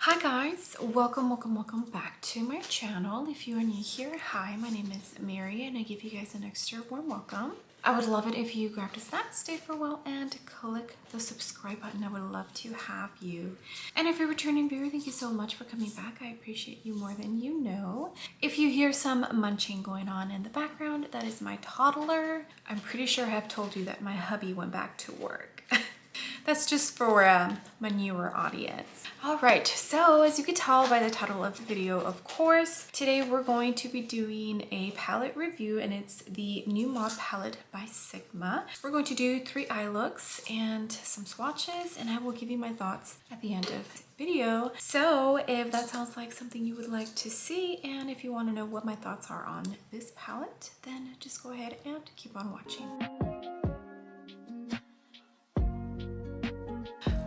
Hi guys, welcome back to my channel. If you are new here, hi, my name is Mary and I give you guys an extra warm welcome. I would love it if you grabbed a snack, stayed for a while, and click the subscribe button. I would love to have you. And if you're a returning viewer, thank you so much for coming back. I appreciate you more than you know. If you hear some munching going on in the background, that is my toddler. I'm pretty sure I have told you that my hubby went back to work. That's just for my newer audience. All right, so as you can tell by the title of the video, of course, today we're going to be doing a palette review, and it's the new Mauve palette by Sigma. We're going to do 3 eye looks and some swatches, and I will give you my thoughts at the end of the video. So if that sounds like something you would like to see, and if you want to know what my thoughts are on this palette, then just go ahead and keep on watching.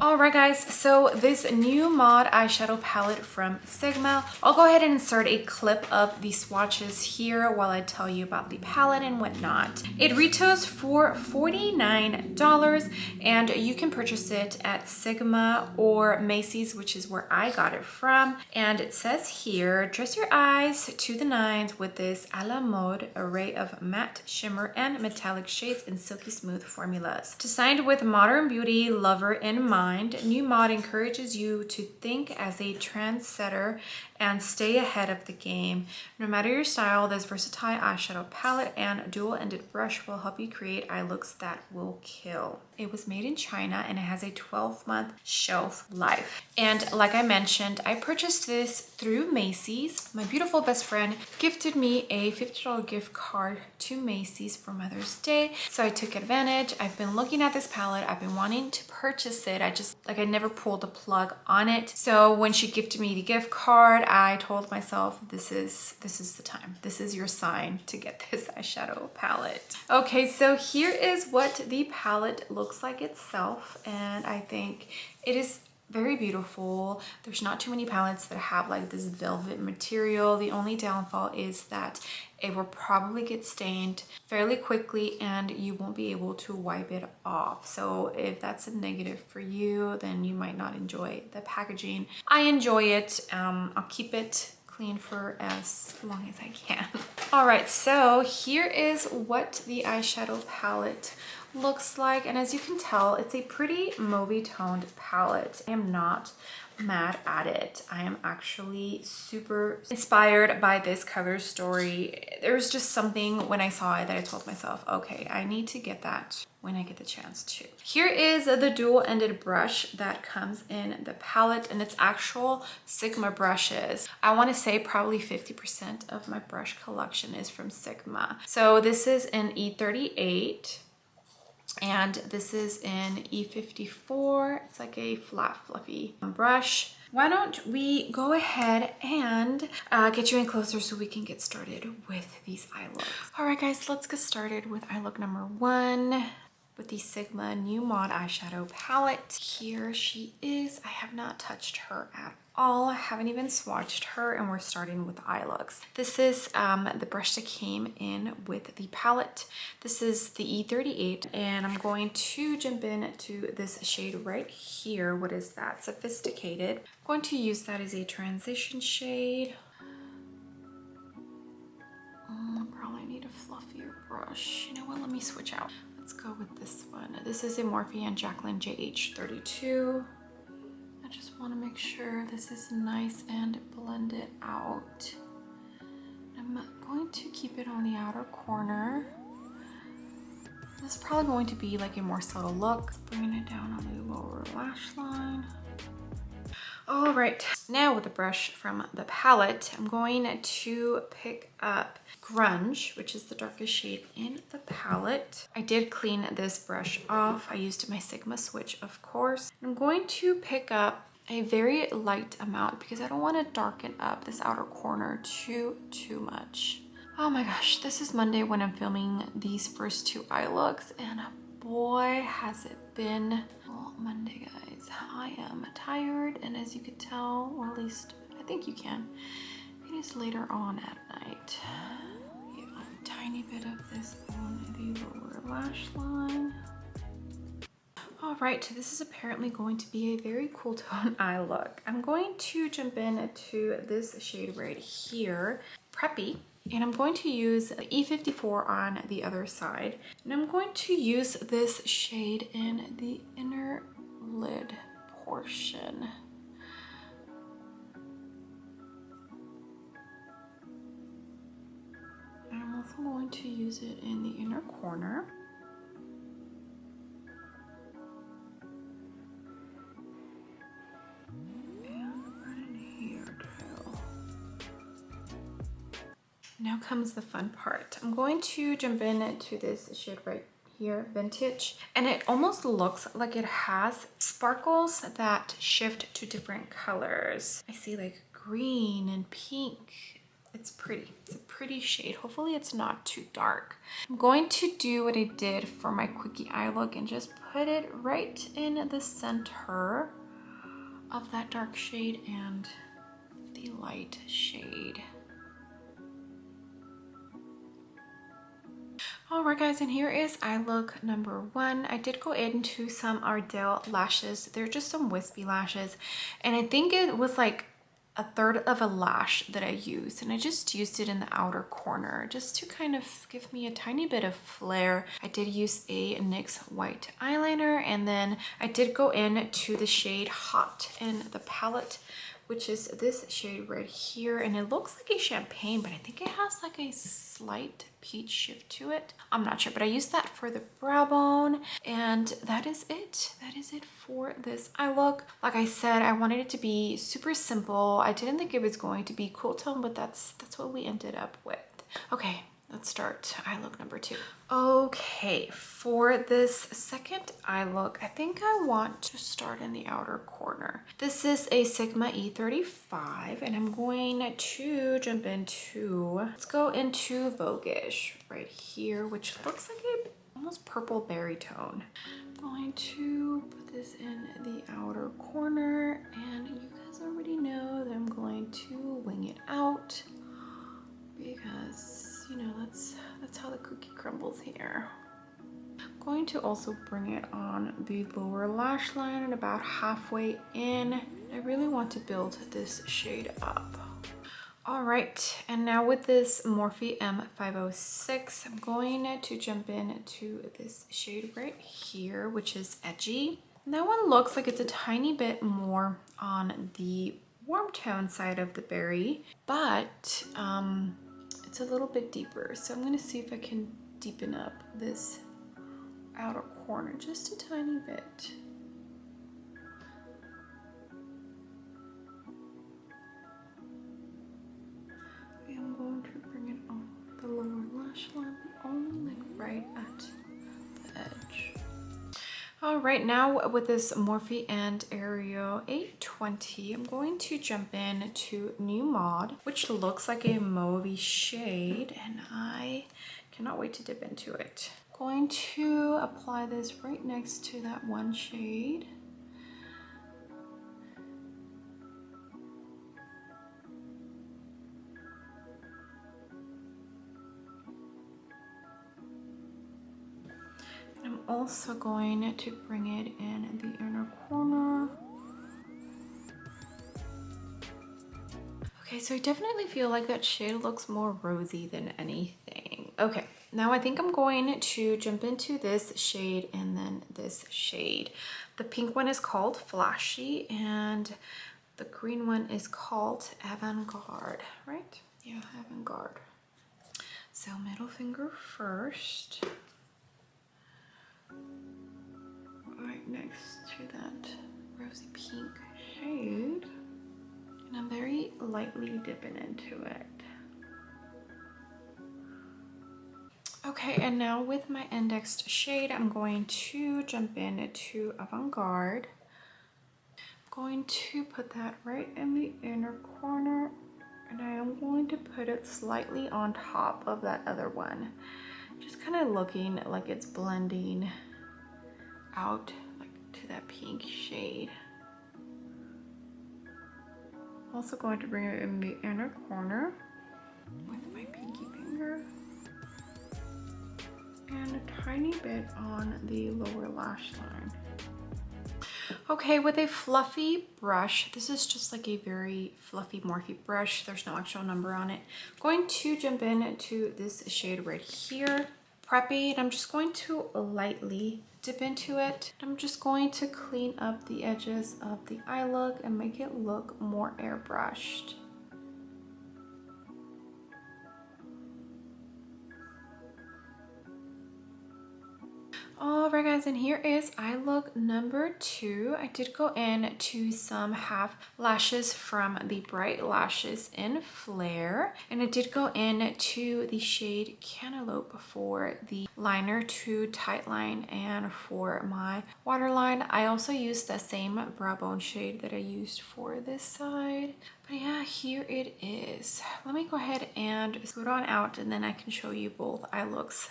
Alright guys, so this new Mauve eyeshadow palette from Sigma, I'll go ahead and insert a clip of the swatches here while I tell you about the palette and whatnot. It retails for $49 and you can purchase it at Sigma or Macy's, which is where I got it from. And it says here, dress your eyes to the nines with this a la mode array of matte, shimmer, and metallic shades in silky smooth formulas. Designed with modern beauty lover in mind, new Mauve encourages you to think as a trendsetter and stay ahead of the game. No matter your style, this versatile eyeshadow palette and dual-ended brush will help you create eye looks that will kill. It was made in China and it has a 12-month shelf life. And like I mentioned, I purchased this through Macy's. My beautiful best friend gifted me a $50 gift card to Macy's for Mother's Day. So I took advantage. I've been looking at this palette. I've been wanting to purchase it. I never pulled the plug on it. So when she gifted me the gift card, I told myself, this is the time. This is your sign to get this eyeshadow palette. Okay, so here is what the palette looks like itself, and I think it is very beautiful. There's not too many palettes that have like this velvet material. The only downfall is that it will probably get stained fairly quickly and you won't be able to wipe it off. So if that's a negative for you, then you might not enjoy the packaging. I enjoy it. I'll keep it clean for as long as I can. All right, so here is what the eyeshadow palette looks like, and as you can tell, it's a pretty mauve toned palette. I am not mad at it. I am actually super inspired by this cover story. There's just something when I saw it that I told myself, okay, I need to get that when I get the chance to. Here is the dual-ended brush that comes in the palette, and it's actual Sigma brushes. I want to say probably 50% of my brush collection is from Sigma. So this is an E38. And this is in E54. It's like a flat, fluffy brush. Why don't we go ahead and get you in closer so we can get started with these eye looks. All right, guys, let's get started with eye look number 1 with the Sigma new Mauve eyeshadow palette. Here she is. I have not touched her at all. I haven't even swatched her, and we're starting with eye looks. This is the brush that came in with the palette. This is the E38, and I'm going to jump in to this shade right here. What is that? Sophisticated. I'm going to use that as a transition shade. I probably need a fluffier brush. You know what? Let me switch out. Let's go with this one. This is a Morphe and Jacqueline JH32. I just want to make sure this is nice and blended out. I'm going to keep it on the outer corner. This is probably going to be like a more subtle look. Bringing it down on the lower lash line. All right, now with the brush from the palette, I'm going to pick up Grunge, which is the darkest shade in the palette. I did clean this brush off. I used my Sigma switch, of course. I'm going to pick up a very light amount because I don't want to darken up this outer corner too much. Oh my gosh, this is Monday when I'm filming these first 2 eye looks, and boy has it been Monday, guys. I am tired, and as you could tell, or at least I think you can, it is later on at night. Yeah, a tiny bit of this on the lower lash line. All All right, so this is apparently going to be a very cool tone eye look. I'm going to jump into this shade right here, Preppy, and I'm going to use E54 on the other side. And I'm going to use this shade in the inner lid portion. And I'm also going to use it in the inner corner. Now comes the fun part. I'm going to jump into this shade right here, Vintage, and it almost looks like it has sparkles that shift to different colors. I see like green and pink. It's pretty. It's a pretty shade. Hopefully it's not too dark. I'm going to do what I did for my quickie eye look and just put it right in the center of that dark shade and the light shade. All right, guys, and here is eye look number 1. I did go into some Ardell lashes. They're just some wispy lashes, and I think it was like 1/3 of a lash that I used, and I just used it in the outer corner just to kind of give me a tiny bit of flare. I did use a NYX white eyeliner, and then I did go into the shade Hot in the palette, which is this shade right here, and it looks like a champagne, but I think it has like a slight peach shift to it. I'm not sure, but I used that for the brow bone, and that is it. That is it for this eye look. Like I said, I wanted it to be super simple. I didn't think it was going to be cool tone, but that's what we ended up with. Okay, let's start eye look number 2. Okay, for this second eye look, I think I want to start in the outer corner. This is a Sigma E35, and I'm going to jump into, let's go into Voguish right here, which looks like a almost purple berry tone. I'm going to put this in the outer corner, and you guys already know that I'm going to wing it out because, you know, that's how the cookie crumbles here. I'm going to also bring it on the lower lash line and about halfway in. I really want to build this shade up. All right, and now with this Morphe M506, I'm going to jump into this shade right here, which is Edgy. And that one looks like it's a tiny bit more on the warm tone side of the berry, but it's a little bit deeper. So I'm gonna see if I can deepen up this outer corner just a tiny bit. I'm going to bring it on the lower lash line, but only like right at the edge. All right, now with this Morphe and Aereo 820, I'm going to jump in to New Mod, which looks like a mauve shade, and I cannot wait to dip into it. I'm going to apply this right next to that one shade. I'm also going to bring it in the inner corner. Okay, so I definitely feel like that shade looks more rosy than anything. Okay, now I think I'm going to jump into this shade and then this shade. The pink one is called Flashy, and the green one is called Avant-Garde, right? Yeah, Avant-Garde. So middle finger first. Right next to that rosy pink shade, and I'm very lightly dipping into it. Okay, and now with my indexed shade, I'm going to jump into Avant-Garde. I'm going to put that right in the inner corner, and I am going to put it slightly on top of that other one, just kind of looking like it's blending out like to that pink shade. I'm also going to bring it in the inner corner with my pinky finger and a tiny bit on the lower lash line. Okay, with a fluffy brush, this is just like a very fluffy Morphe brush. There's no actual number on it. I'm going to jump into this shade right here, Preppy, and I'm just going to lightly dip into it. I'm just going to clean up the edges of the eye look and make it look more airbrushed. All right guys, and here is eye look number 2. I did go in to some half lashes from the Bright Lashes in Flare, and I did go in to the shade Cantaloupe for the liner to tight line and for my waterline. I also used the same brow bone shade that I used for this side. But yeah, here it is. Let me go ahead and scoot on out and then I can show you both eye looks,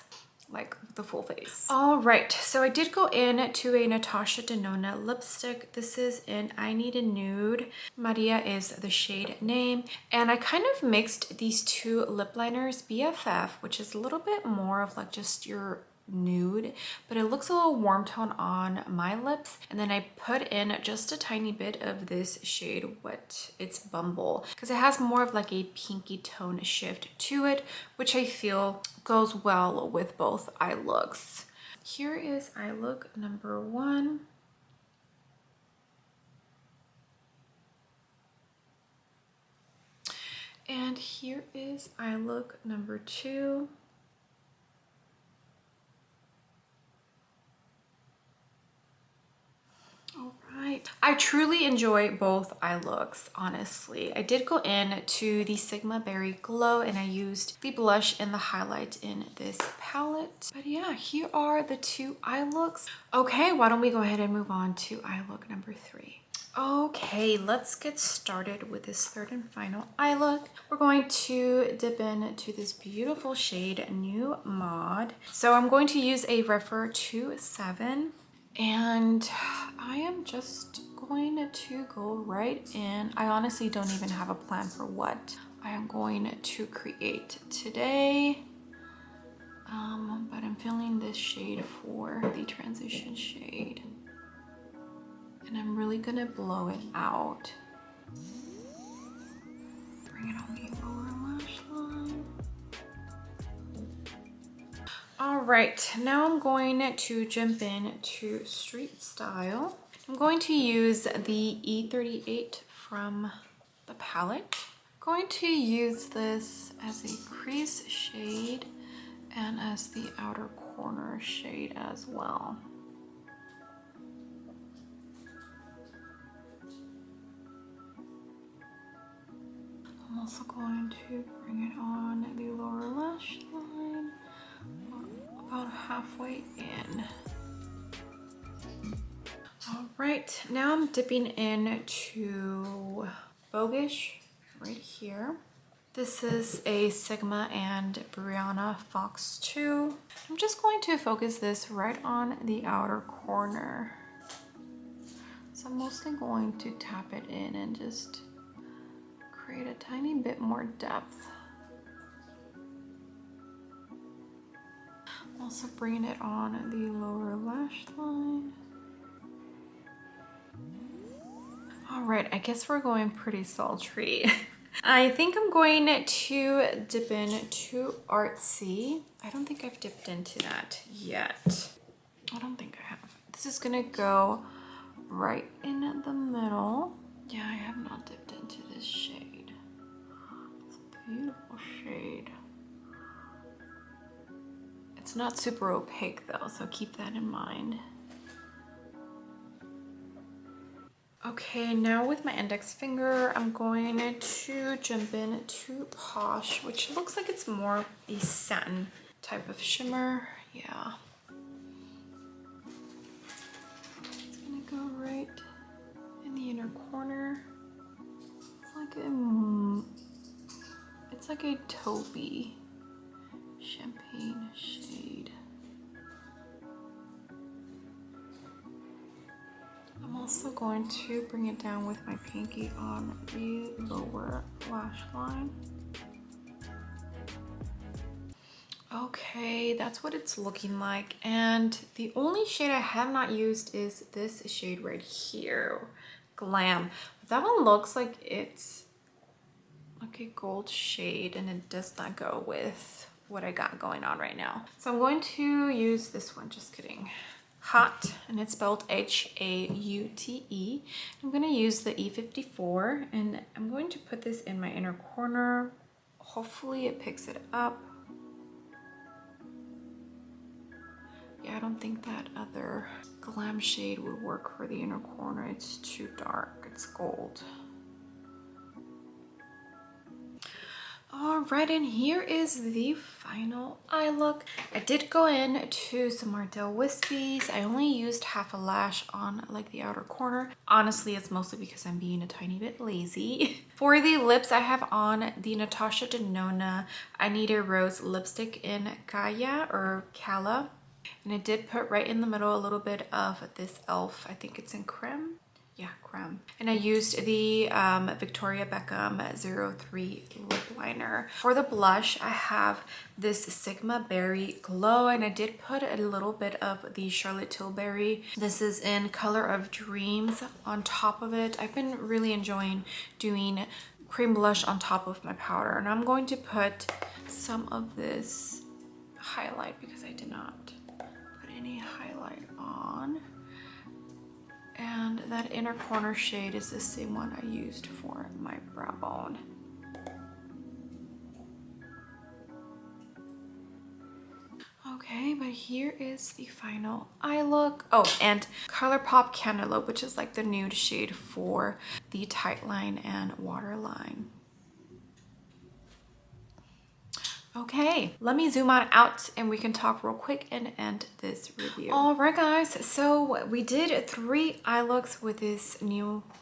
like the full face. All right, so I did go in to a Natasha Denona lipstick. This is in I Need a Nude. Maria is the shade name. And I kind of mixed these two lip liners, BFF, which is a little bit more of like just your nude, but it looks a little warm tone on my lips. And then I put in just a tiny bit of this shade, it's Bumble, because it has more of like a pinky tone shift to it, which I feel goes well with both eye looks. Here is eye look number 1. And here is eye look number 2. All right. I truly enjoy both eye looks, honestly. I did go in to the Sigma Berry Glow and I used the blush and the highlight in this palette. But yeah, here are the 2 eye looks. Okay, why don't we go ahead and move on to eye look number 3. Okay, let's get started with this third and final eye look. We're going to dip into this beautiful shade, New Mod. So I'm going to use a Rephr 27. And I am just going to go right in. I honestly don't even have a plan for what I am going to create today. But I'm feeling this shade for the transition shade. And I'm really gonna blow it out. Bring it on the lower lash line. All right, now I'm going to jump in to Street Style. I'm going to use the E38 from the palette. I'm going to use this as a crease shade and as the outer corner shade as well. I'm also going to bring it on the lower lash line, about halfway in. All right, now I'm dipping into Bogish right here. This is a Sigma and Brianna Fox 2. I'm just going to focus this right on the outer corner. So I'm mostly going to tap it in and just create a tiny bit more depth. Also bringing it on the lower lash line. All right, I guess we're going pretty sultry. I think I'm going to dip into Artsy. I don't think I've dipped into that yet. I don't think I have. This is gonna go right in the middle. Yeah, I have not dipped into this shade. It's a beautiful shade. It's not super opaque though, so keep that in mind. Okay, now with my index finger, I'm going to jump in to Posh, which looks like it's more a satin type of shimmer. Yeah. It's gonna go right in the inner corner. It's like a taupey champagne shade. I'm also going to bring it down with my pinky on the lower lash line. Okay, that's what it's looking like. And the only shade I have not used is this shade right here, Glam. That one looks like it's like a gold shade and it does not go with what I got going on right now. So I'm going to use this one, just kidding. Hot, and it's spelled H-A-U-T-E. I'm gonna use the E54 and I'm going to put this in my inner corner. Hopefully it picks it up. Yeah, I don't think that other Glam shade would work for the inner corner. It's too dark, it's gold. All right, and here is the final eye look. I did go in to some Ardell Wispies. I only used half a lash on like the outer corner. Honestly, it's mostly because I'm being a tiny bit lazy. For the lips, I have on the Natasha Denona I Need a Rose lipstick in Kaya or Kala. And I did put right in the middle a little bit of this e.l.f. I think it's in creme. Yeah, creme. And I used the Victoria Beckham 03 lip liner. For the blush, I have this Sigma Berry Glow, and I did put a little bit of the Charlotte Tilbury. This is in Color of Dreams on top of it. I've been really enjoying doing cream blush on top of my powder, and I'm going to put some of this highlight because I did not put any highlight on. And that inner corner shade is the same one I used for my brow bone. Okay, but here is the final eye look. Oh, and ColourPop Cantaloupe, which is like the nude shade for the tight line and waterline. Okay, let me zoom on out and we can talk real quick and end this review. All right, guys, so we did 3 eye looks with this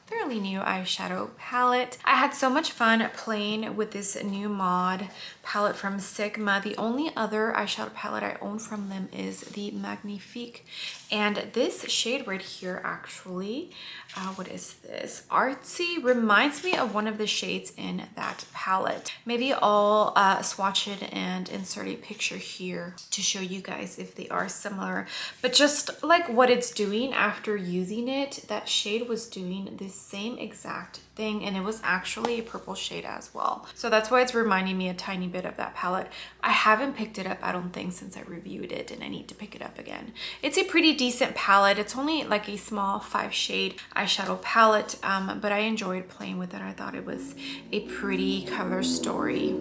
fairly new eyeshadow palette. I had so much fun playing with this new mod palette from Sigma. The only other eyeshadow palette I own from them is the Magnifique, and this shade right here actually, what is this? Artsy, reminds me of one of the shades in that palette. Maybe I'll swatch it and insert a picture here to show you guys if they are similar, but just like what it's doing after using it, that shade was doing the same exact thing, and it was actually a purple shade as well. So that's why it's reminding me a tiny bit of that palette. I haven't picked it up, I don't think, since I reviewed it, and I need to pick it up again. It's a pretty decent palette. It's only like a small 5-shade eyeshadow palette, but I enjoyed playing with it. I thought it was a pretty color story.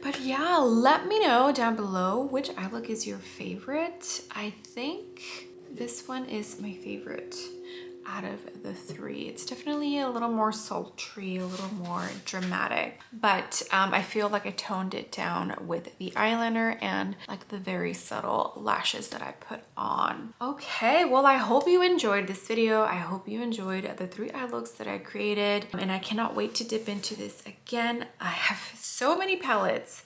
But yeah, let me know down below which eye look is your favorite. I think this one is my favorite out of the 3. It's definitely a little more sultry, a little more dramatic, but I feel like I toned it down with the eyeliner and like the very subtle lashes that I put on. Okay, well, I hope you enjoyed this video. I hope you enjoyed the 3 eye looks that I created, and I cannot wait to dip into this again. I have so many palettes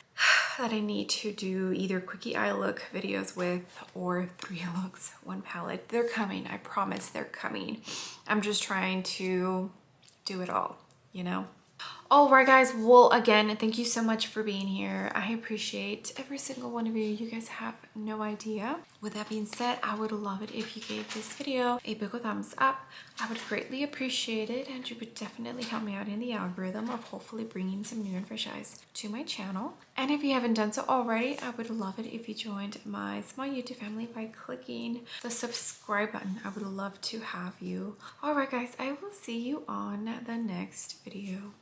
that I need to do either quickie eye look videos with or 3 looks, 1 palette. They're coming, I promise they're coming. I'm just trying to do it all, you know? All right, guys, well, again, thank you so much for being here. I appreciate every single one of you. You guys have no idea. With that being said, I would love it if you gave this video a big thumbs up. I would greatly appreciate it, and you would definitely help me out in the algorithm of hopefully bringing some new and fresh eyes to my channel. And if you haven't done so already, I would love it if you joined my small YouTube family by clicking the subscribe button. I would love to have you. All right, guys, I will see you on the next video.